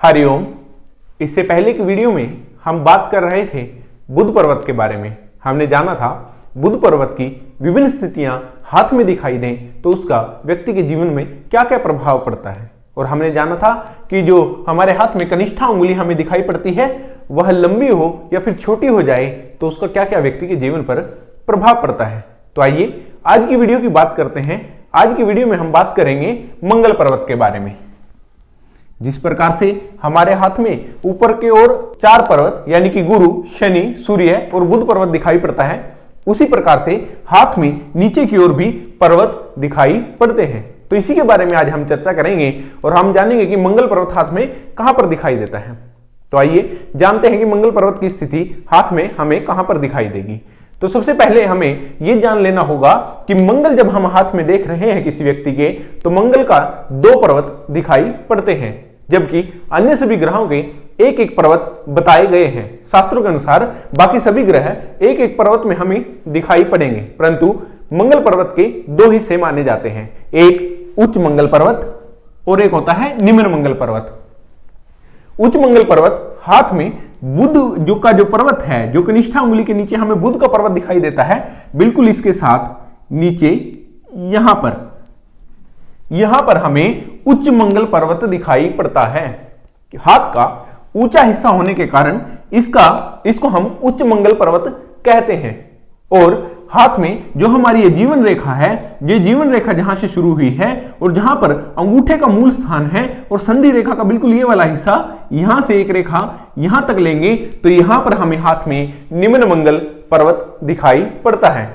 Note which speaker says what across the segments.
Speaker 1: हरिओम। इससे पहले की वीडियो में हम बात कर रहे थे बुध पर्वत के बारे में। हमने जाना था बुध पर्वत की विभिन्न स्थितियां हाथ में दिखाई दें तो उसका व्यक्ति के जीवन में क्या क्या प्रभाव पड़ता है, और हमने जाना था कि जो हमारे हाथ में कनिष्ठा उंगली हमें दिखाई पड़ती है वह लंबी हो या फिर छोटी हो जाए तो उसका क्या क्या व्यक्ति के जीवन पर प्रभाव पड़ता है। तो आइए आज की वीडियो की बात करते हैं। आज की वीडियो में हम बात करेंगे मंगल पर्वत के बारे में। जिस प्रकार से हमारे हाथ में ऊपर की ओर 4 पर्वत यानी कि गुरु, शनि, सूर्य और बुध पर्वत दिखाई पड़ता है, उसी प्रकार से हाथ में नीचे की ओर भी पर्वत दिखाई पड़ते हैं। तो इसी के बारे में आज हम चर्चा करेंगे और हम जानेंगे कि मंगल पर्वत हाथ में कहां पर दिखाई देता है। तो आइए जानते हैं कि मंगल पर्वत की स्थिति हाथ में हमें कहां पर दिखाई देगी। तो सबसे पहले हमें यह जान लेना होगा कि मंगल जब हम हाथ में देख रहे हैं किसी व्यक्ति के, तो मंगल का 2 पर्वत दिखाई पड़ते हैं, जबकि अन्य सभी ग्रहों के एक एक पर्वत बताए गए हैं। शास्त्रों के अनुसार बाकी सभी ग्रह एक एक पर्वत में हमें दिखाई पड़ेंगे, परंतु मंगल पर्वत के 2 हिस्से माने जाते हैं। एक उच्च मंगल पर्वत और एक होता है निम्न मंगल पर्वत। उच्च मंगल पर्वत हाथ में बुध जो पर्वत है, जो कनिष्ठा उंगली के नीचे हमें बुध का पर्वत दिखाई देता है, बिल्कुल इसके साथ नीचे यहां पर हमें उच्च मंगल पर्वत दिखाई पड़ता है। हाथ का ऊंचा हिस्सा होने के कारण इसको हम उच्च मंगल पर्वत कहते हैं। और हाथ में जो हमारी ये जीवन रेखा है, ये जीवन रेखा जहां से शुरू हुई है और जहां पर अंगूठे का मूल स्थान है, और संधि रेखा का बिल्कुल ये वाला हिस्सा, यहां से एक रेखा यहां तक लेंगे तो यहां पर हमें हाथ में निम्न मंगल पर्वत दिखाई पड़ता है।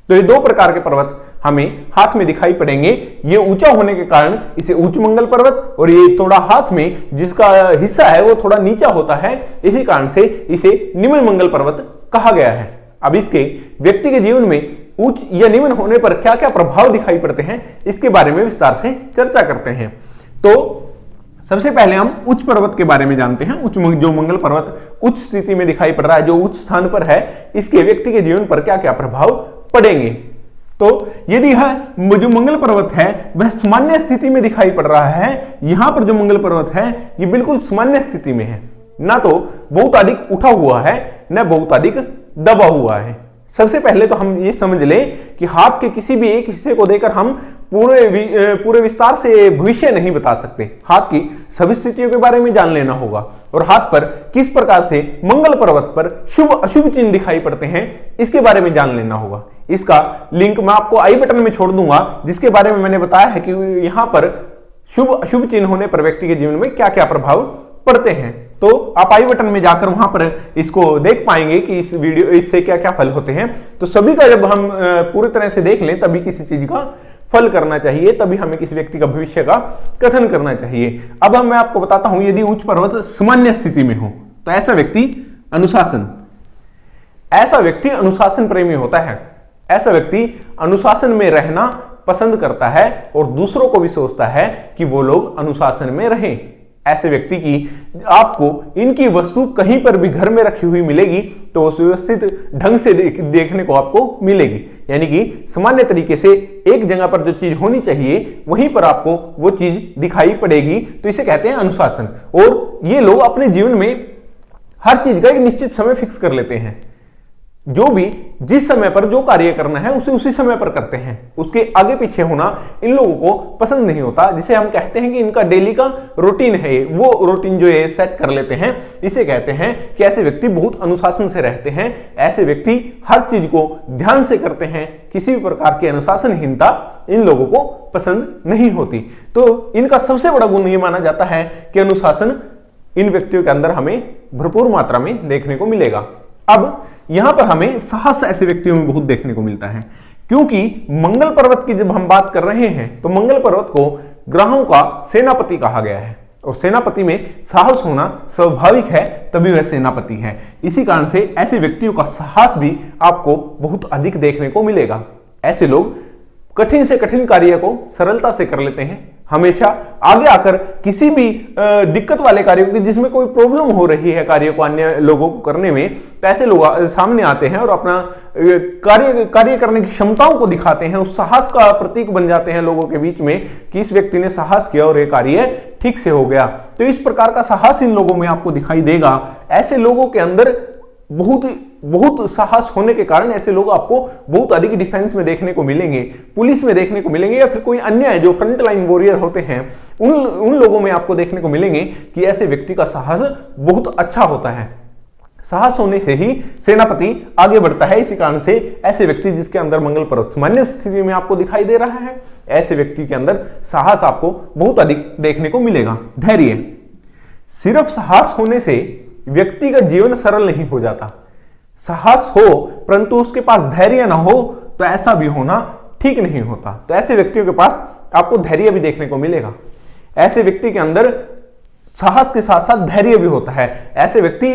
Speaker 1: तो ये 2 प्रकार के पर्वत हमें हाथ में दिखाई पड़ेंगे। ये ऊंचा होने के कारण इसे उच्च मंगल पर्वत, और ये थोड़ा हाथ में जिसका हिस्सा है वो थोड़ा नीचा होता है, इसी कारण से इसे निम्न मंगल पर्वत कहा गया है। अब इसके व्यक्ति के जीवन में उच्च या निम्न होने पर क्या क्या प्रभाव दिखाई पड़ते हैं, इसके बारे में विस्तार से चर्चा करते हैं। तो सबसे पहले हम उच्च पर्वत के बारे में जानते हैं। जो मंगल पर्वत उच्च स्थिति में दिखाई पड़ रहा है, जो उच्च स्थान पर है, इसके व्यक्ति के जीवन पर क्या क्या प्रभाव पड़ेंगे। तो यदि जो मंगल पर्वत है वह सामान्य स्थिति में दिखाई पड़ रहा है, यहां पर जो मंगल पर्वत है ये बिल्कुल सामान्य स्थिति में है, ना तो बहुत अधिक उठा हुआ है न बहुत अधिक दबा हुआ है। सबसे पहले तो हम ये समझ लें कि हाथ के किसी भी एक हिस्से को देकर हम पूरे विस्तार से भविष्य नहीं बता सकते। हाथ की सभी स्थितियों के बारे में जान लेना होगा, और हाथ पर किस प्रकार से मंगल पर्वत पर शुभ अशुभ चिन्ह दिखाई पड़ते हैं इसके बारे में जान लेना होगा। इसका लिंक मैं आपको आई बटन में छोड़ दूंगा, जिसके बारे में मैंने बताया है कि यहां पर शुभ अशुभ चिन्ह होने पर व्यक्ति के जीवन में क्या क्या प्रभाव पड़ते हैं। तो आप आई बटन में जाकर वहां पर इसको देख पाएंगे कि इससे क्या क्या फल होते हैं। तो सभी का जब हम पूरी तरह से देख लें तभी किसी चीज का फल करना चाहिए, तभी हमें किसी व्यक्ति का भविष्य का कथन करना चाहिए। अब मैं आपको बताता हूं, यदि उच्च पर्वत सामान्य स्थिति में हो तो ऐसा व्यक्ति अनुशासन प्रेमी होता है। ऐसा व्यक्ति अनुशासन में रहना पसंद करता है और दूसरों को भी सोचता है कि वो लोग अनुशासन में रहें। ऐसे व्यक्ति की आपको इनकी वस्तु कहीं पर भी घर में रखी हुई मिलेगी तो वो सुव्यवस्थित ढंग से देखने को आपको मिलेगी, यानी कि सामान्य तरीके से एक जगह पर जो चीज होनी चाहिए वहीं पर आपको वो चीज दिखाई पड़ेगी। तो इसे कहते हैं अनुशासन। और ये लोग अपने जीवन में हर चीज का एक निश्चित समय फिक्स कर लेते हैं। जो भी जिस समय पर जो कार्य करना है उसे उसी समय पर करते हैं, उसके आगे पीछे होना इन लोगों को पसंद नहीं होता। जिसे हम कहते हैं कि इनका डेली का रूटीन है, वो रूटीन जो है सेट कर लेते हैं। इसे कहते हैं कि ऐसे व्यक्ति बहुत अनुशासन से रहते हैं। ऐसे व्यक्ति हर चीज को ध्यान से करते हैं, किसी भी प्रकार की अनुशासनहीनता इन लोगों को पसंद नहीं होती। तो इनका सबसे बड़ा गुण ये माना जाता है कि अनुशासन इन व्यक्तियों के अंदर हमें भरपूर मात्रा में देखने को मिलेगा। अब यहां पर हमें साहस ऐसे व्यक्तियों में बहुत देखने को मिलता है, क्योंकि मंगल पर्वत की जब हम बात कर रहे हैं तो मंगल पर्वत को ग्रहों का सेनापति कहा गया है, और सेनापति में साहस होना स्वाभाविक है, तभी वह सेनापति है। इसी कारण से ऐसे व्यक्तियों का साहस भी आपको बहुत अधिक देखने को मिलेगा। ऐसे लोग कठिन से कठिन कार्य को सरलता से कर लेते हैं। हमेशा आगे आकर किसी भी दिक्कत वाले कार्य को, जिसमें कोई प्रॉब्लम हो रही है कार्य को अन्य लोगों को करने में, तो ऐसे लोग सामने आते हैं और अपना कार्य करने की क्षमताओं को दिखाते हैं। उस साहस का प्रतीक बन जाते हैं लोगों के बीच में कि इस व्यक्ति ने साहस किया और ये कार्य ठीक से हो गया। तो इस प्रकार का साहस इन लोगों में आपको दिखाई देगा। ऐसे लोगों के अंदर बहुत साहस होने के कारण ऐसे लोग आपको बहुत अधिक डिफेंस में देखने को मिलेंगे, पुलिस में देखने को मिलेंगे, या फिर कोई अन्य जो फ्रंट लाइन वॉरियर होते हैं उन लोगों में आपको देखने को मिलेंगे कि ऐसे व्यक्ति का साहस बहुत अच्छा होता है। साहस होने से ही सेनापति आगे बढ़ता है। इसी कारण से ऐसे व्यक्ति जिसके अंदर मंगल पर्वत सामान्य स्थिति में आपको दिखाई दे रहा है, ऐसे व्यक्ति के अंदर साहस आपको बहुत अधिक देखने को मिलेगा। धैर्य, सिर्फ साहस होने से व्यक्ति का जीवन सरल नहीं हो जाता। साहस हो परंतु उसके पास धैर्य ना हो तो ऐसा भी होना ठीक नहीं होता। तो ऐसे व्यक्तियों के पास आपको धैर्य भी देखने को मिलेगा। ऐसे व्यक्ति के अंदर साहस के साथ साथ धैर्य भी होता है। ऐसे व्यक्ति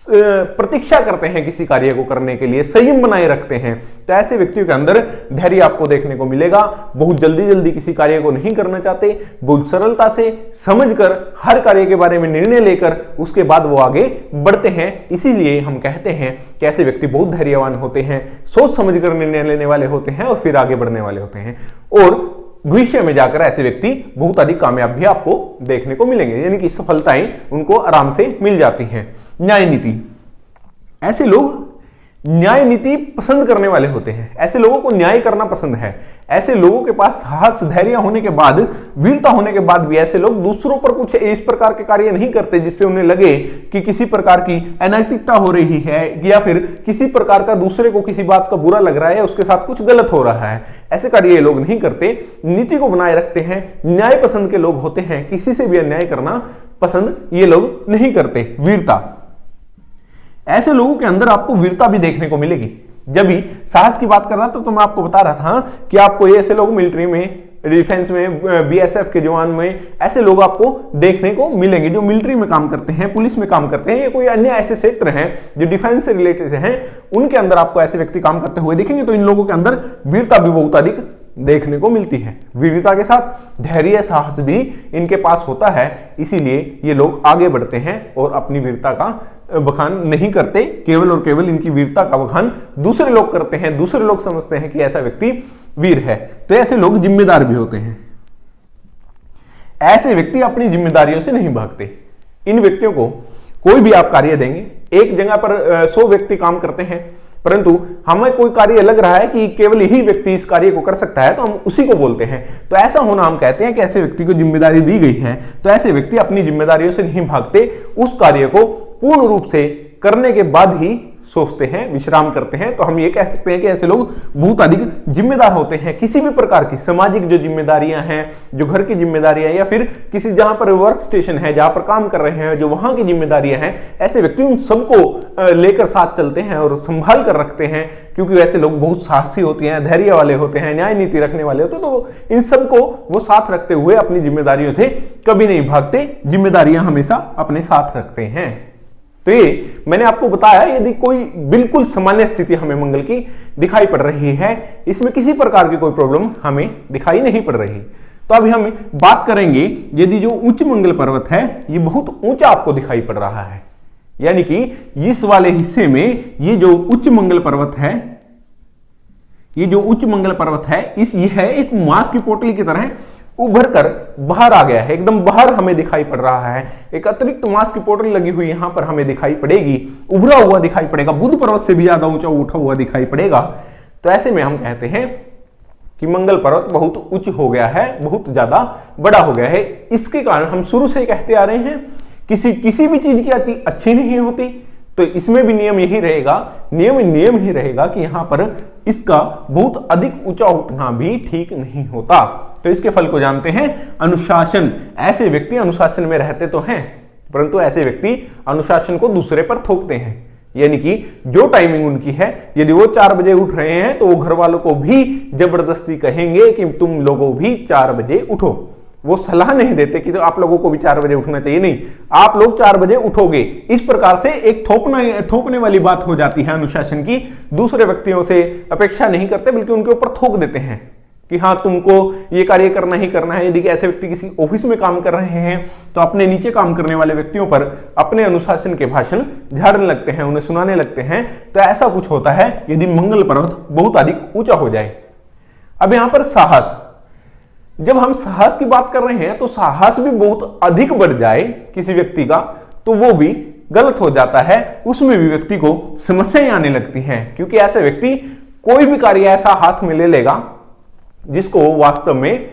Speaker 1: प्रतीक्षा करते हैं किसी कार्य को करने के लिए, संयम बनाए रखते हैं। तो ऐसे व्यक्तियों के अंदर धैर्य आपको देखने को मिलेगा। बहुत जल्दी किसी कार्य को नहीं करना चाहते, बहुत सरलता से समझकर हर कार्य के बारे में निर्णय लेकर उसके बाद वो आगे बढ़ते हैं। इसीलिए हम कहते हैं कि ऐसे व्यक्ति बहुत धैर्यवान होते हैं, सोच समझकर निर्णय लेने वाले होते हैं और फिर आगे बढ़ने वाले होते हैं। और भविष्य में जाकर ऐसे व्यक्ति बहुत अधिक कामयाब भी आपको देखने को मिलेंगे, यानी कि सफलताएं उनको आराम से मिल जाती हैं। न्याय नीति, ऐसे लोग न्याय नीति पसंद करने वाले होते हैं। ऐसे लोगों को न्याय करना पसंद है। ऐसे लोगों के पास साहस धैर्य होने के बाद, वीरता होने के बाद भी ऐसे लोग दूसरों पर कुछ इस प्रकार के कार्य नहीं करते जिससे उन्हें लगे कि किसी प्रकार की अनैतिकता हो रही है या फिर किसी प्रकार का दूसरे को किसी बात का बुरा लग रहा है, उसके साथ कुछ गलत हो रहा है। ऐसे कार्य ये लोग नहीं करते, नीति को बनाए रखते हैं, न्याय पसंद के लोग होते हैं। किसी से भी अन्याय करना पसंद ये लोग नहीं करते। वीरता, ऐसे लोगों के अंदर आपको वीरता भी देखने को मिलेगी। जब भी साहस की बात कर रहा था तो मैं आपको बता रहा था कि आपको ये ऐसे लोग मिलिट्री में, डिफेंस में, बीएसएफ के जवान में ऐसे लोग आपको देखने को मिलेंगे जो मिलिट्री में काम करते हैं, पुलिस में काम करते हैं, या कोई अन्य ऐसे क्षेत्र हैं जो डिफेंस से रिलेटेड हैं, उनके अंदर आपको ऐसे व्यक्ति काम करते हुए दिखेंगे। तो इन लोगों के अंदर वीरता भी बहुत अधिक देखने को मिलती है। वीरता के साथ धैर्य साहस भी इनके पास होता है। इसीलिए ये लोग आगे बढ़ते हैं और अपनी वीरता का बखान नहीं करते, केवल और केवल इनकी वीरता का बखान दूसरे लोग करते हैं। दूसरे लोग समझते हैं कि ऐसा व्यक्ति वीर है। तो ऐसे लोग जिम्मेदार भी होते हैं। ऐसे व्यक्ति अपनी जिम्मेदारियों से नहीं भागते। इन व्यक्तियों को कोई भी आप कार्य देंगे, एक जगह पर 100 व्यक्ति काम करते हैं, परंतु हमें कोई कार्य लग रहा है कि केवल यही व्यक्ति इस कार्य को कर सकता है तो हम उसी को बोलते हैं। तो ऐसा होना हम कहते हैं कि ऐसे व्यक्ति को जिम्मेदारी दी गई है। तो ऐसे व्यक्ति अपनी जिम्मेदारियों से नहीं भागते, उस कार्य को पूर्ण रूप से करने के बाद ही सोचते हैं, विश्राम करते हैं। तो हम ये कह सकते हैं कि ऐसे लोग बहुत अधिक जिम्मेदार होते हैं। किसी भी प्रकार की सामाजिक जो जिम्मेदारियां हैं, जो घर की जिम्मेदारियां, या फिर किसी जहां पर वर्क स्टेशन है, जहां पर काम कर रहे हैं, जो वहां की जिम्मेदारियां हैं, ऐसे व्यक्ति उन सबको लेकर साथ चलते हैं और संभाल कर रखते हैं। क्योंकि वैसे लोग बहुत साहसी होते हैं, धैर्य वाले होते हैं, न्याय नीति रखने वाले होते हैं। तो इन सबको वो साथ रखते हुए अपनी जिम्मेदारियों से कभी नहीं भागते, जिम्मेदारियां हमेशा अपने साथ रखते हैं। तो ये मैंने आपको बताया, यदि कोई बिल्कुल सामान्य स्थिति हमें मंगल की दिखाई पड़ रही है, इसमें किसी प्रकार की कोई प्रॉब्लम हमें दिखाई नहीं पड़ रही, तो अभी हम बात करेंगे यदि जो उच्च मंगल पर्वत है ये बहुत ऊंचा आपको दिखाई पड़ रहा है, यानी कि इस वाले हिस्से में ये जो उच्च मंगल पर्वत है, ये जो उच्च मंगल पर्वत है, यह एक मांस की पोटली की तरह उभर कर बाहर आ गया है, एकदम बाहर हमें दिखाई पड़ रहा है। एक अतिरिक्त मांस की पोटली लगी हुई यहां पर हमें दिखाई पड़ेगी, उभरा हुआ दिखाई पड़ेगा, बुध पर्वत से भी ज्यादा ऊंचा उठा हुआ दिखाई पड़ेगा। तो ऐसे में हम कहते हैं कि मंगल पर्वत बहुत उच्च हो गया है, बहुत ज्यादा बड़ा हो गया है। इसके कारण हम शुरू से कहते आ रहे हैं किसी भी चीज की अति अच्छी नहीं होती। तो इसमें भी नियम यही रहेगा, नियम ही रहेगा कि यहां पर इसका बहुत अधिक ऊंचा उठना भी ठीक नहीं होता। तो इसके फल को जानते हैं, अनुशासन। ऐसे व्यक्ति अनुशासन में रहते तो हैं, परंतु ऐसे व्यक्ति अनुशासन को दूसरे पर थोपते हैं। यानी कि जो टाइमिंग उनकी है, यदि वो 4 बजे उठ रहे हैं तो वो घर वालों को भी जबरदस्ती कहेंगे कि तुम लोगों भी 4 बजे उठो। वो सलाह नहीं देते कि तो आप लोगों को भी 4 बजे उठना चाहिए, नहीं, आप लोग 4 बजे उठोगे। इस प्रकार से एक थोपने वाली बात हो जाती है अनुशासन की। दूसरे व्यक्तियों से अपेक्षा नहीं करते, बल्कि उनके ऊपर थोप देते हैं कि हाँ तुमको ये कार्य करना ही करना है। यदि ऐसे व्यक्ति किसी ऑफिस में काम कर रहे हैं तो अपने नीचे काम करने वाले व्यक्तियों पर अपने अनुशासन के भाषण झाड़ने लगते हैं, उन्हें सुनाने लगते हैं। तो ऐसा कुछ होता है यदि मंगल पर्वत बहुत अधिक ऊंचा हो जाए। अब यहां पर साहस, जब हम साहस की बात कर रहे हैं तो साहस भी बहुत अधिक बढ़ जाए किसी व्यक्ति का तो वो भी गलत हो जाता है, उसमें भी व्यक्ति को समस्याएं आने लगती हैं, क्योंकि ऐसे व्यक्ति कोई भी कार्य ऐसा हाथ में ले लेगा जिसको वो वास्तव में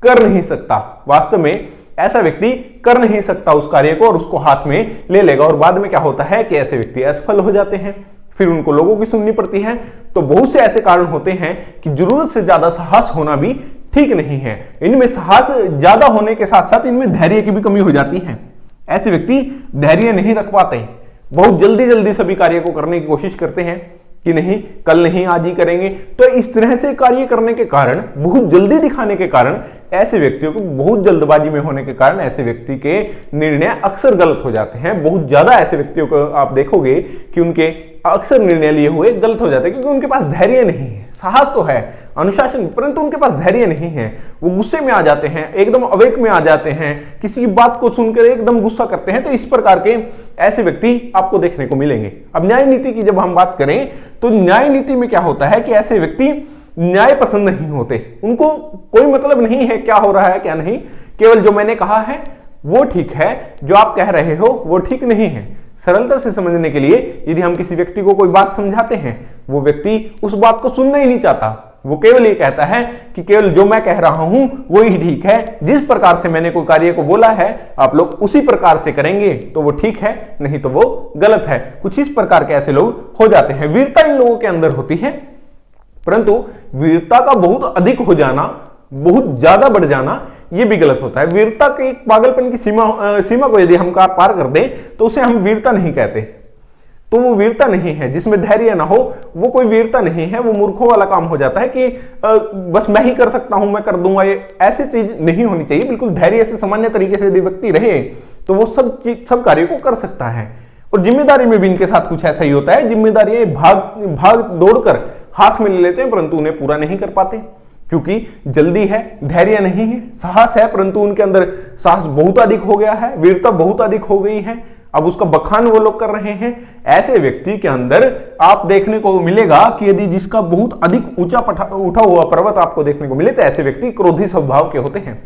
Speaker 1: कर नहीं सकता। वास्तव में ऐसा व्यक्ति कर नहीं सकता उस कार्य को और उसको हाथ में ले लेगा, और बाद में क्या होता है कि ऐसे व्यक्ति असफल हो जाते हैं, फिर उनको लोगों की सुननी पड़ती है। तो बहुत से ऐसे कारण होते हैं कि जरूरत से ज्यादा साहस होना भी ठीक नहीं है। इनमें साहस ज्यादा होने के साथ साथ इनमें धैर्य की भी कमी हो जाती है। ऐसे व्यक्ति धैर्य नहीं रख पाते, बहुत जल्दी जल्दी सभी कार्य को करने की कोशिश करते हैं कि नहीं कल नहीं आज ही करेंगे। तो इस तरह से कार्य करने के कारण, बहुत जल्दी दिखाने के कारण, ऐसे व्यक्तियों को बहुत जल्दबाजी में होने के कारण ऐसे व्यक्ति के निर्णय अक्सर गलत हो जाते हैं। बहुत ज्यादा ऐसे व्यक्तियों को आप देखोगे कि उनके अक्सर निर्णय लिए हुए गलत हो जाते हैं, क्योंकि उनके पास धैर्य नहीं है। साहस तो है, अनुशासन, परंतु उनके पास धैर्य नहीं है। वो गुस्से में आ जाते हैं, एकदम अवेक में आ जाते हैं, किसी की बात को सुनकर एकदम गुस्सा करते हैं। तो इस प्रकार के ऐसे व्यक्ति आपको देखने को मिलेंगे। अब न्याय नीति की जब हम बात करें तो न्याय नीति में क्या होता है कि ऐसे व्यक्ति न्याय पसंद नहीं होते, उनको कोई मतलब नहीं है क्या हो रहा है क्या नहीं, केवल जो मैंने कहा है वो ठीक है, जो आप कह रहे हो वो ठीक नहीं है। सरलता से समझने के लिए यदि हम किसी व्यक्ति को कोई बात समझाते हैं, वो व्यक्ति उस बात को सुनना ही नहीं चाहता, वो केवल ये कहता है कि केवल जो मैं कह रहा हूं वो ही ठीक है, जिस प्रकार से मैंने कोई कार्य को बोला है आप लोग उसी प्रकार से करेंगे तो वो ठीक है, नहीं तो वो गलत है। कुछ इस प्रकार के ऐसे लोग हो जाते हैं। वीरता इन लोगों के अंदर होती है, परंतु वीरता का बहुत अधिक हो जाना, बहुत ज्यादा बढ़ जाना, ये भी गलत होता है। वीरता के एक पागलपन की सीमा को यदि हम पार कर दें तो उसे हम वीरता नहीं कहते, तो वो वीरता नहीं है। जिसमें धैर्य ना हो वो कोई वीरता नहीं है, वो मूर्खों वाला काम हो जाता है कि बस मैं ही कर सकता हूं, मैं कर दूंगा, ये ऐसी चीज नहीं होनी चाहिए। बिल्कुल धैर्य से सामान्य तरीके से यदि व्यक्ति रहे तो वो सब कार्य को कर सकता है। और जिम्मेदारी में भी इनके साथ कुछ ऐसा ही होता है। जिम्मेदारी भाग दौड़कर हाथ में ले लेते हैं, परंतु उन्हें पूरा नहीं कर पाते, क्योंकि जल्दी है, धैर्य नहीं है। साहस है, परंतु उनके अंदर साहस बहुत अधिक हो गया है, वीरता बहुत अधिक हो गई है, अब उसका बखान वो लोग कर रहे हैं। ऐसे व्यक्ति के अंदर आप देखने को मिलेगा कि यदि जिसका बहुत अधिक ऊंचा उठा हुआ पर्वत आपको देखने को मिले तो ऐसे व्यक्ति क्रोधी स्वभाव के होते हैं।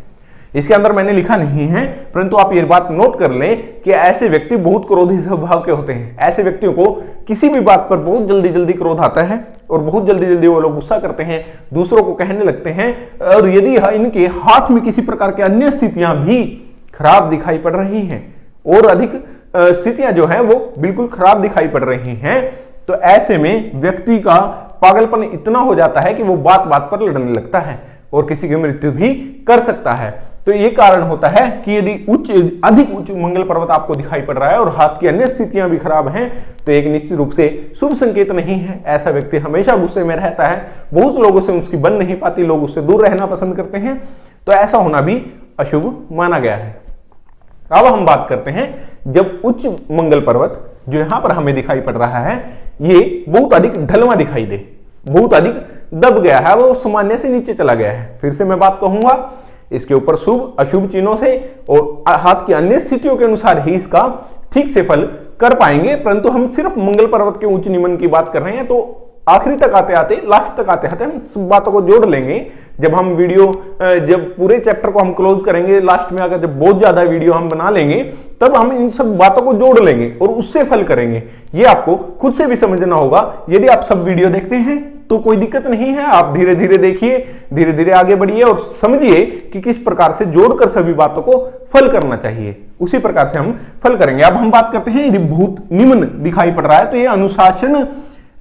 Speaker 1: इसके अंदर मैंने लिखा नहीं है, परंतु आप ये बात नोट कर लें कि ऐसे व्यक्ति बहुत क्रोधी स्वभाव के होते हैं। ऐसे व्यक्तियों को किसी भी बात पर बहुत जल्दी जल्दी क्रोध आता है और बहुत जल्दी जल्दी वो लोग गुस्सा करते हैं, दूसरों को कहने लगते हैं। और यदि इनके हाथ में किसी प्रकार की अन्य स्थितियां भी खराब दिखाई पड़ रही हैं और अधिक स्थितियां जो है वो बिल्कुल खराब दिखाई पड़ रही हैं, तो ऐसे में व्यक्ति का पागलपन इतना हो जाता है कि वो बात बात पर लड़ने लगता है और किसी की मृत्यु भी कर सकता है। तो ये कारण होता है कि यदि अधिक उच्च मंगल पर्वत आपको दिखाई पड़ रहा है और हाथ की अन्य स्थितियां भी खराब हैं, तो एक निश्चित रूप से शुभ संकेत नहीं है। ऐसा व्यक्ति हमेशा गुस्से में रहता है, बहुत लोगों से उसकी बन नहीं पाती, लोग उससे दूर रहना पसंद करते हैं, तो ऐसा होना भी अशुभ माना गया है। अब हम बात करते हैं जब उच्च मंगल पर्वत जो यहां पर हमें दिखाई पड़ रहा है ये बहुत अधिक ढलवा दिखाई दे, बहुत अधिक दब गया है, वो सामान्य से नीचे चला गया है। फिर से मैं बात कहूंगा, इसके ऊपर शुभ अशुभ चिन्हों से और हाथ की अन्य स्थितियों के अनुसार ही इसका ठीक से फल कर पाएंगे, परंतु हम सिर्फ मंगल पर्वत के उच्च निमन की बात कर रहे हैं। तो आखिरी तक आते आते, लास्ट तक आते आते हम सब बातों को जोड़ लेंगे। जब हम वीडियो, जब पूरे चैप्टर को हम क्लोज करेंगे, लास्ट में अगर जब बहुत ज्यादा वीडियो हम बना लेंगे, तब हम इन सब बातों को जोड़ लेंगे और उससे फल करेंगे। ये आपको खुद से भी समझना होगा। यदि आप सब वीडियो देखते हैं तो कोई दिक्कत नहीं है, आप धीरे धीरे देखिए, धीरे धीरे आगे बढ़िए और समझिए कि किस प्रकार से जोड़कर सभी बातों को फल करना चाहिए, उसी प्रकार से हम फल करेंगे। अब हम बात करते हैं, यदि भूत निम्न दिखाई पड़ रहा है तो ये अनुशासन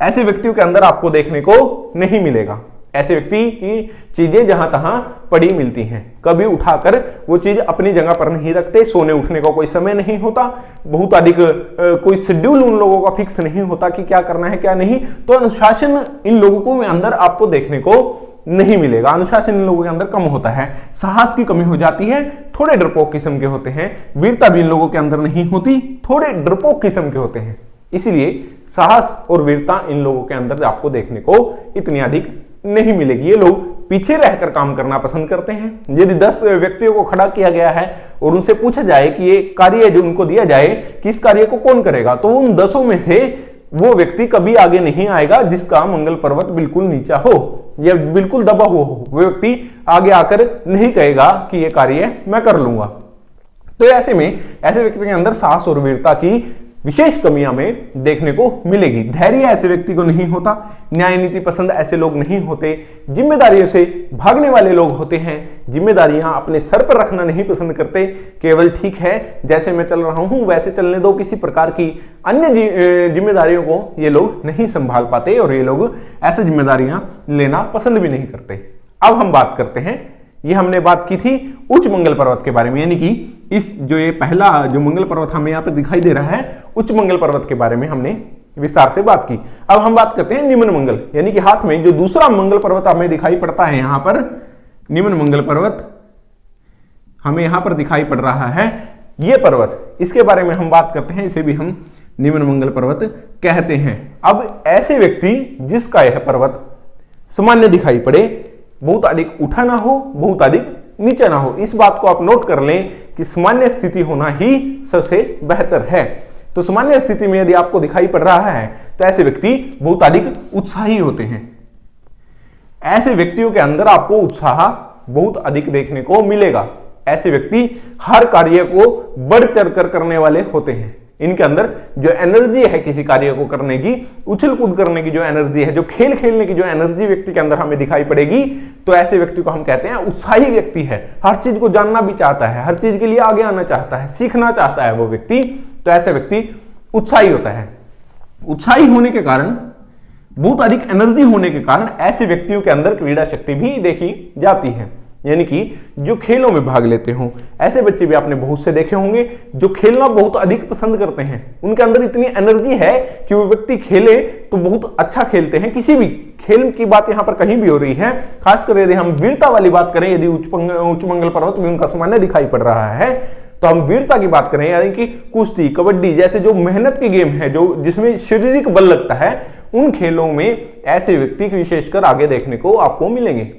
Speaker 1: ऐसे व्यक्तियों के अंदर आपको देखने को नहीं मिलेगा। ऐसे व्यक्ति की चीजें जहां तहां पड़ी मिलती हैं, कभी उठाकर वो चीज अपनी जगह पर नहीं रखते, सोने उठने का कोई समय नहीं होता, बहुत अधिक कोई शेड्यूल उन लोगों का फिक्स नहीं होता कि क्या करना है क्या नहीं। तो अनुशासन इन लोगों को अंदर आपको देखने को नहीं मिलेगा। अनुशासन इन लोगों के अंदर कम होता है, साहस की कमी हो जाती है, थोड़े डरपोक किस्म के होते हैं, वीरता भी इन लोगों के अंदर नहीं होती, थोड़े डरपोक किस्म के होते हैं। इसीलिए साहस और वीरता इन लोगों के अंदर आपको देखने को इतनी अधिक नहीं मिलेगी। ये लोग पीछे रहकर काम करना पसंद करते हैं। यदि 10 व्यक्तियों को खड़ा किया गया है और उनसे पूछा जाए कि ये कार्य जो उनको दिया जाए कि इस कार्य को कौन करेगा, तो उन 10 में से वो व्यक्ति कभी आगे नहीं आएगा जिसका मंगल पर्वत बिल्कुल नीचा हो। या बिल्कुल दबा हुआ हो, वो व्यक्ति आगे आकर नहीं कहेगा कि ये कार्य मैं कर लूंगा। तो ऐसे में ऐसे व्यक्ति के अंदर साहस और वीरता की विशेष कमियां में देखने को मिलेगी। धैर्य ऐसे व्यक्ति को नहीं होता, न्याय नीति पसंद ऐसे लोग नहीं होते, जिम्मेदारियों से भागने वाले लोग होते हैं, जिम्मेदारियां अपने सर पर रखना नहीं पसंद करते, केवल ठीक है जैसे मैं चल रहा हूं वैसे चलने दो, किसी प्रकार की अन्य जिम्मेदारियों को ये लोग नहीं संभाल पाते और ये लोग ऐसी जिम्मेदारियां लेना पसंद भी नहीं करते। अब हम बात करते हैं, ये हमने बात की थी उच्च मंगल पर्वत के बारे में, यानी कि इस जो ये पहला जो मंगल पर्वत हमें यहाँ पे दिखाई दे रहा है, उच्च मंगल पर्वत के बारे में हमने विस्तार से बात की। अब हम बात करते हैं निम्न मंगल, यानी कि हाथ में जो दूसरा मंगल पर्वत हमें दिखाई पड़ता है, यहां पर निम्न मंगल पर्वत हमें यहां पर दिखाई पड़ रहा है, ये पर्वत, इसके बारे में हम बात करते हैं, इसे भी हम निम्न मंगल पर्वत कहते हैं। अब ऐसे व्यक्ति जिसका यह पर्वत सामान्य दिखाई पड़े, बहुत अधिक उठा ना हो, बहुत अधिक नीचे ना हो, इस बात को आप नोट कर लें कि सामान्य स्थिति होना ही सबसे बेहतर है। तो सामान्य स्थिति में यदि आपको दिखाई पड़ रहा है तो ऐसे व्यक्ति बहुत अधिक उत्साही होते हैं। ऐसे व्यक्तियों के अंदर आपको उत्साह बहुत अधिक देखने को मिलेगा। ऐसे व्यक्ति हर कार्य को बढ़ चढ़कर करने वाले होते हैं। इनके अंदर जो एनर्जी है किसी कार्य को करने की, उछल कूद करने की जो एनर्जी है, जो खेल खेलने की जो एनर्जी व्यक्ति के अंदर हमें दिखाई पड़ेगी, तो ऐसे व्यक्ति को हम कहते हैं उत्साही व्यक्ति है। हर चीज को जानना भी चाहता है, हर चीज के लिए आगे आना चाहता है, सीखना चाहता है वो व्यक्ति, तो ऐसे व्यक्ति उत्साही होता है। उत्साही होने के कारण, बहुत अधिक एनर्जी होने के कारण ऐसे व्यक्तियों के अंदर क्रीड़ा शक्ति भी देखी जाती है, यानी कि जो खेलों में भाग लेते हो। ऐसे बच्चे भी आपने बहुत से देखे होंगे जो खेलना बहुत अधिक पसंद करते हैं, उनके अंदर इतनी एनर्जी है कि वो व्यक्ति खेले तो बहुत अच्छा खेलते हैं। किसी भी खेल की बात यहाँ पर कहीं भी हो रही है, खासकर यदि हम वीरता वाली बात करें, यदि उच्च मंगल पर्वत में उनका सामान्य दिखाई पड़ रहा है, तो हम वीरता की बात करें, यानी कि कुश्ती, कबड्डी जैसे जो मेहनत के गेम है, जो जिसमें शारीरिक बल लगता है, उन खेलों में ऐसे व्यक्ति विशेषकर आगे देखने को आपको मिलेंगे।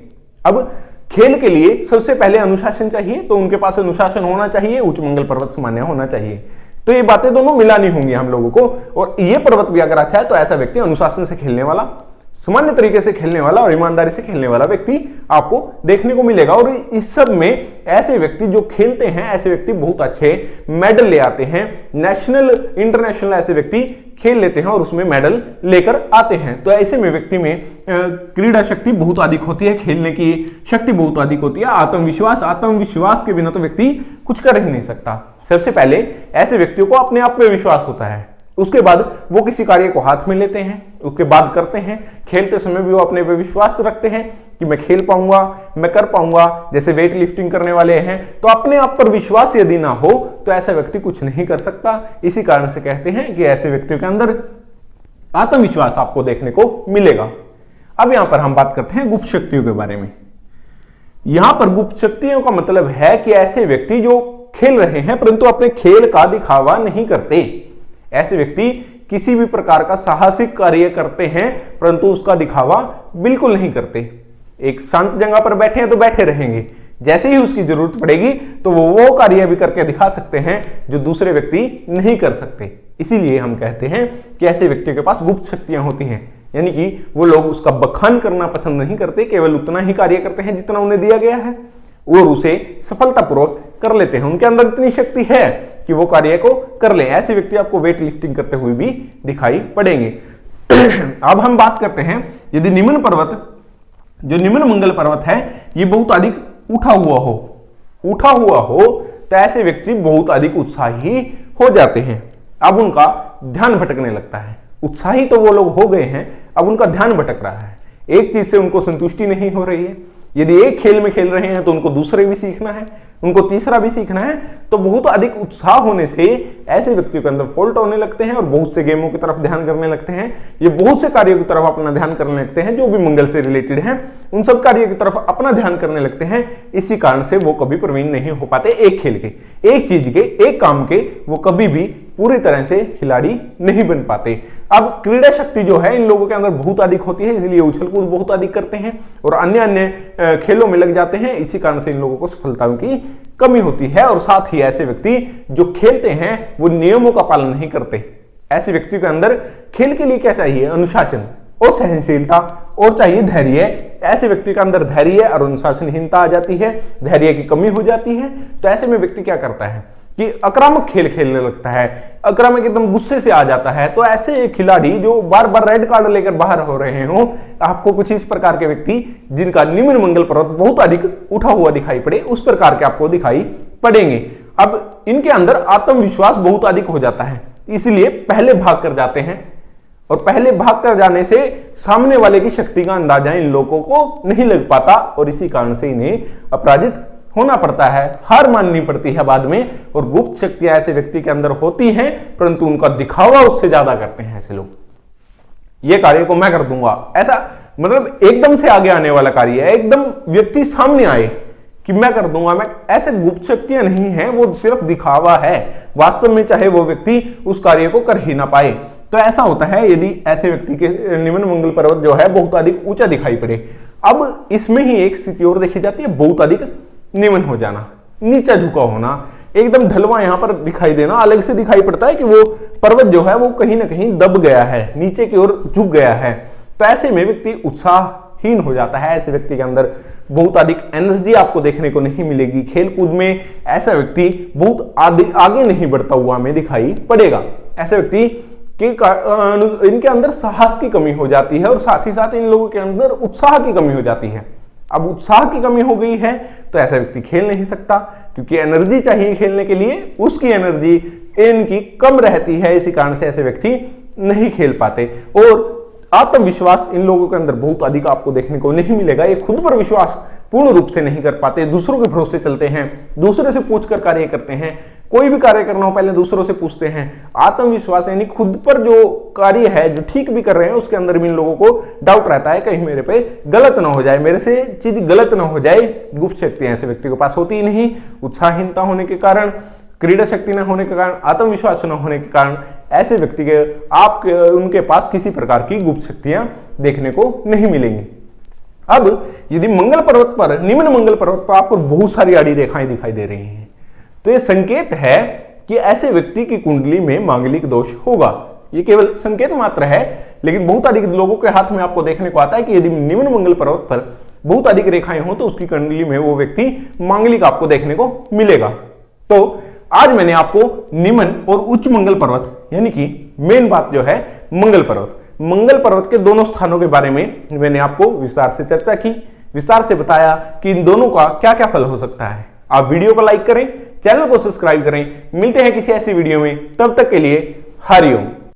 Speaker 1: अब खेल के लिए सबसे पहले अनुशासन चाहिए, तो उनके पास अनुशासन होना चाहिए, उच्च मंगल पर्वत सामान्य होना चाहिए। तो ये बातें दोनों मिलानी होंगी हम लोगों को, और ये पर्वत भी अगर अच्छा है तो ऐसा व्यक्ति अनुशासन से खेलने वाला, सामान्य तरीके से खेलने वाला और ईमानदारी से खेलने वाला व्यक्ति आपको देखने को मिलेगा। और इस सब में ऐसे व्यक्ति जो खेलते हैं, ऐसे व्यक्ति बहुत अच्छे मेडल ले आते हैं, नेशनल इंटरनेशनल ऐसे व्यक्ति खेल लेते हैं और उसमें मेडल लेकर आते हैं। तो ऐसे में व्यक्ति में क्रीड़ा शक्ति बहुत अधिक होती है, खेलने की शक्ति बहुत अधिक होती है। आत्मविश्वास के बिना तो व्यक्ति कुछ कर ही नहीं सकता। सबसे पहले ऐसे व्यक्तियों को अपने आप में विश्वास होता है, उसके बाद वो किसी कार्य को हाथ में लेते हैं, उसके बाद करते हैं। खेलते समय भी वो अपने पे विश्वास रखते हैं कि मैं खेल पाऊंगा, मैं कर पाऊंगा। जैसे वेट लिफ्टिंग करने वाले हैं, तो अपने आप पर विश्वास यदि ना हो तो ऐसा व्यक्ति कुछ नहीं कर सकता। इसी कारण से कहते हैं कि ऐसे व्यक्तियों के अंदर आत्मविश्वास आपको देखने को मिलेगा। अब यहां पर हम बात करते हैं गुप्त शक्तियों के बारे में। यहां पर गुप्त शक्तियों का मतलब है कि ऐसे व्यक्ति जो खेल रहे हैं परंतु अपने खेल का दिखावा नहीं करते। ऐसे व्यक्ति किसी भी प्रकार का साहसिक कार्य करते हैं परंतु उसका दिखावा बिल्कुल नहीं करते। एक शांत जगह पर बैठे हैं तो बैठे रहेंगे, जैसे ही उसकी जरूरत पड़ेगी तो वो कार्य भी करके दिखा सकते हैं जो दूसरे व्यक्ति नहीं कर सकते। इसीलिए हम कहते हैं कि ऐसे व्यक्तियों के पास गुप्त शक्तियां होती हैं, यानी कि वो लोग उसका बखान करना पसंद नहीं करते, केवल उतना ही कार्य करते हैं जितना उन्हें दिया गया है और उसे सफलतापूर्वक कर लेते हैं। उनके अंदर इतनी शक्ति है कि वो कार्य को कर ले। ऐसे व्यक्ति आपको वेट लिफ्टिंग करते हुए भी दिखाई पड़ेंगे। अब हम बात करते हैं, यदि निम्न पर्वत, जो निम्न मंगल पर्वत है, ये बहुत अधिक उठा हुआ हो तो ऐसे व्यक्ति बहुत अधिक उत्साही हो जाते हैं। अब उनका ध्यान भटकने लगता है। उत्साही तो वो लोग हो गए हैं, अब उनका ध्यान भटक रहा है, एक चीज से उनको संतुष्टि नहीं हो रही है। यदि एक खेल में खेल रहे हैं तो उनको दूसरे भी सीखना है, उनको तीसरा भी सीखना है। तो बहुत अधिक उत्साह होने से ऐसे व्यक्तियों के अंदर फॉल्ट होने लगते हैं और बहुत से गेमों की तरफ ध्यान करने लगते हैं। ये बहुत से कार्यों की तरफ अपना ध्यान करने लगते हैं जो भी मंगल से रिलेटेड हैं, उन सब कार्यों की तरफ अपना ध्यान करने लगते हैं। इसी कारण से वो कभी प्रवीण नहीं हो पाते एक खेल के, एक चीज के, एक काम के वो कभी भी पूरी तरह से खिलाड़ी नहीं बन पाते। अब क्रीड़ा शक्ति जो है इन लोगों के अंदर बहुत अधिक होती है, इसलिए उछल कूद बहुत अधिक करते हैं और अन्य अन्य खेलों में लग जाते हैं। इसी कारण से इन लोगों को सफलताओं की कमी होती है। और साथ ही ऐसे व्यक्ति जो खेलते हैं वो नियमों का पालन नहीं करते। ऐसे व्यक्ति के अंदर खेल के लिए क्या चाहिए? अनुशासन। और सहनशीलता और चाहिए धैर्य। ऐसे व्यक्ति के अंदर धैर्य और अनुशासनहीनता आ जाती है, धैर्य की कमी हो जाती है। तो ऐसे में व्यक्ति क्या करता है कि आक्रामक खेल खेलने लगता है, आक्रामक एकदम गुस्से से आ जाता है। तो ऐसे खिलाड़ी जो बार बार रेड कार्ड लेकर बाहर हो रहे हो, आपको कुछ इस प्रकार के व्यक्ति जिनका निम्न मंगल पर्वत बहुत अधिक उठा हुआ दिखाई पड़े, उस प्रकार के आपको दिखाई पड़ेंगे। अब इनके अंदर आत्मविश्वास बहुत अधिक हो जाता है, इसलिए पहले भाग कर जाते हैं और पहले भाग कर जाने से सामने वाले की शक्ति का अंदाजा इन लोगों को नहीं लग पाता और इसी कारण से इन्हें अपराजित होना पड़ता है, हार माननी पड़ती है बाद में। और गुप्त शक्तियां ऐसे व्यक्ति के अंदर होती हैं, परंतु उनका दिखावा उससे ज्यादा करते हैं ऐसे लोग। ये कार्य को मैं कर दूंगा, ऐसा मतलब एकदम से आगे आने वाला कार्य है, एकदम व्यक्ति सामने आए कि मैं कर दूंगा। मैं ऐसे गुप्त शक्तियां नहीं है, वो सिर्फ दिखावा है, वास्तव में चाहे वो व्यक्ति उस कार्य को कर ही ना पाए। तो ऐसा होता है यदि ऐसे व्यक्ति के निम्न मंगल पर्वत जो है बहुत अधिक ऊंचा दिखाई पड़े। अब इसमें ही एक स्थिति और देखी जाती है, बहुत अधिक निम्न हो जाना, नीचा झुका होना, एकदम ढलवा यहां पर दिखाई देना। अलग से दिखाई पड़ता है कि वो पर्वत जो है वो कहीं ना कहीं दब गया है, नीचे की ओर झुक गया है। तो ऐसे में व्यक्ति उत्साहहीन हो जाता है, ऐसे व्यक्ति के अंदर बहुत अधिक एनर्जी आपको देखने को नहीं मिलेगी। खेल कूद में ऐसा व्यक्ति बहुत आगे नहीं बढ़ता हुआ हमें दिखाई पड़ेगा। ऐसे व्यक्ति इनके अंदर साहस की कमी हो जाती है और साथ ही साथ इन लोगों के अंदर उत्साह की कमी हो जाती है। अब उत्साह की कमी हो गई है तो ऐसा व्यक्ति खेल नहीं सकता, क्योंकि एनर्जी चाहिए खेलने के लिए, उसकी एनर्जी इनकी कम रहती है। इसी कारण से ऐसे व्यक्ति नहीं खेल पाते और आत्मविश्वास इन लोगों के अंदर बहुत अधिक आपको देखने को नहीं मिलेगा। ये खुद पर विश्वास पूर्ण रूप से नहीं कर पाते, दूसरों के भरोसे चलते हैं, दूसरे से पूछकर कार्य करते हैं। कोई भी कार्य करना हो पहले दूसरों से पूछते हैं। आत्मविश्वास यानी खुद पर जो कार्य है, जो ठीक भी कर रहे हैं, उसके अंदर भी इन लोगों को डाउट रहता है, कहीं मेरे पे गलत ना हो जाए, मेरे से चीज गलत ना हो जाए। गुप्त शक्तियां ऐसे व्यक्ति के पास होती ही नहीं। उत्साहहीनता होने के कारण, क्रीड़ा शक्ति न होने के कारण, आत्मविश्वास न होने के कारण ऐसे व्यक्ति के आपके उनके पास किसी प्रकार की गुप्त शक्तियां देखने को नहीं मिलेंगी। अब यदि मंगल पर्वत पर, निम्न मंगल पर्वत पर आपको बहुत सारी आड़ी रेखाएं दिखाई दे रही हैं, तो यह संकेत है कि ऐसे व्यक्ति की कुंडली में मांगलिक दोष होगा। यह केवल संकेत मात्र है, लेकिन बहुत अधिक लोगों के हाथ में आपको देखने को आता है कि यदि निम्न मंगल पर्वत पर बहुत अधिक रेखाएं हो तो उसकी कुंडली में वो व्यक्ति मांगलिक आपको देखने को मिलेगा। तो आज मैंने आपको निम्न और उच्च मंगल पर्वत यानी कि मेन बात जो है मंगल पर्वत के दोनों स्थानों के बारे में मैंने आपको विस्तार से चर्चा की, विस्तार से बताया कि इन दोनों का क्या क्या फल हो सकता है। आप वीडियो को लाइक करें, चैनल को सब्सक्राइब करें। मिलते हैं किसी ऐसी वीडियो में, तब तक के लिए हरिओम।